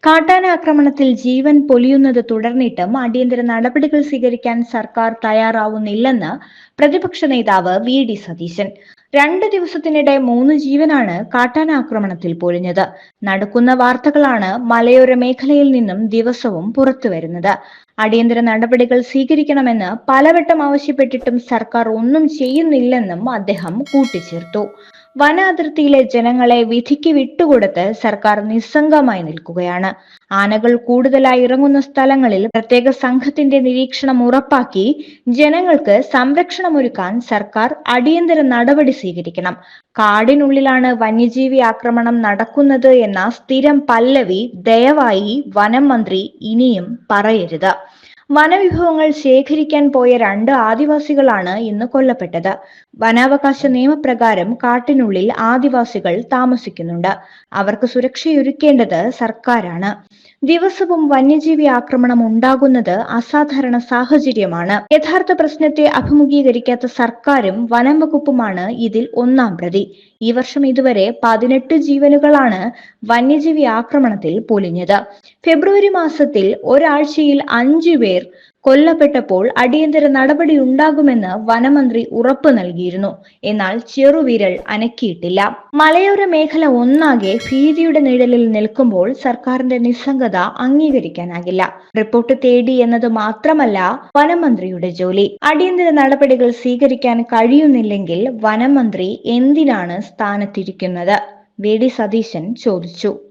കാട്ടാന ആക്രമണത്തിൽ ജീവൻ പൊലിയുന്നത് തുടർന്നിട്ടും അടിയന്തര നടപടികൾ സ്വീകരിക്കാൻ സർക്കാർ തയ്യാറാവുന്നില്ലെന്ന് പ്രതിപക്ഷ നേതാവ് വി.ഡി. സതീശൻ. 2 ദിവസത്തിനിടെ 3 ജീവനാണ് കാട്ടാന ആക്രമണത്തിൽ പൊലിഞ്ഞത്. നടക്കുന്ന വാർത്തകളാണ് മലയോര മേഖലയിൽ നിന്നും ദിവസവും പുറത്തുവരുന്നത്. അടിയന്തര നടപടികൾ സ്വീകരിക്കണമെന്ന് പലവട്ടം ആവശ്യപ്പെട്ടിട്ടും സർക്കാർ ഒന്നും ചെയ്യുന്നില്ലെന്നും അദ്ദേഹം കൂട്ടിച്ചേർത്തു. വനാതിർത്തിയിലെ ജനങ്ങളെ വിധിക്ക് വിട്ടുകൊടുത്ത് സർക്കാർ നിസ്സംഗമായി നിൽക്കുകയാണ്. ആനകൾ കൂടുതലായി ഇറങ്ങുന്ന സ്ഥലങ്ങളിൽ പ്രത്യേക സംഘത്തിന്റെ നിരീക്ഷണം ഉറപ്പാക്കി ജനങ്ങൾക്ക് സംരക്ഷണമൊരുക്കാൻ സർക്കാർ അടിയന്തര നടപടി സ്വീകരിക്കണം. കാടിനുള്ളിലാണ് വന്യജീവി ആക്രമണം നടക്കുന്നത് എന്ന സ്ഥിരം പല്ലവി ദയവായി വനം മന്ത്രി ഇനിയും പറയരുത്. വനവിഭവങ്ങൾ ശേഖരിക്കാൻ പോയ 2 ആദിവാസികളാണ് ഇന്ന് കൊല്ലപ്പെട്ടത്. വനാവകാശ നിയമപ്രകാരം കാട്ടിനുള്ളിൽ ആദിവാസികൾ താമസിക്കുന്നുണ്ട്. അവർക്ക് സുരക്ഷയൊരുക്കേണ്ടത് സർക്കാരാണ്. ദിവസവും വന്യജീവി ആക്രമണം ഉണ്ടാകുന്നത് അസാധാരണ സാഹചര്യമാണ്. യഥാർത്ഥ പ്രശ്നത്തെ അഭിമുഖീകരിക്കാത്ത സർക്കാരും വനം വകുപ്പുമാണ് ഇതിൽ ഒന്നാം പ്രതി. ഈ വർഷം ഇതുവരെ 18 ജീവനുകളാണ് വന്യജീവി ആക്രമണത്തിൽ പൊലിഞ്ഞത്. ഫെബ്രുവരി മാസത്തിൽ ഒരാഴ്ചയിൽ 5 പേർ കൊല്ലപ്പെട്ടപ്പോൾ അടിയന്തര നടപടി ഉണ്ടാകുമെന്ന് വനമന്ത്രി ഉറപ്പ് നൽകിയിരുന്നു. എന്നാൽ ചെറുവിരൽ അനക്കിയിട്ടില്ല. മലയോര മേഖല ഒന്നാകെ ഭീതിയുടെ നിഴലിൽ നിൽക്കുമ്പോൾ സർക്കാരിന്റെ നിസ്സംഗത അംഗീകരിക്കാനാകില്ല. റിപ്പോർട്ട് തേടി എന്നത് മാത്രമല്ല വനമന്ത്രിയുടെ ജോലി. അടിയന്തര നടപടികൾ സ്വീകരിക്കാൻ കഴിയുന്നില്ലെങ്കിൽ വനമന്ത്രി എന്തിനാണ് സ്ഥാനത്തിരിക്കുന്നത്? വി.ഡി. സതീശൻ ചോദിച്ചു.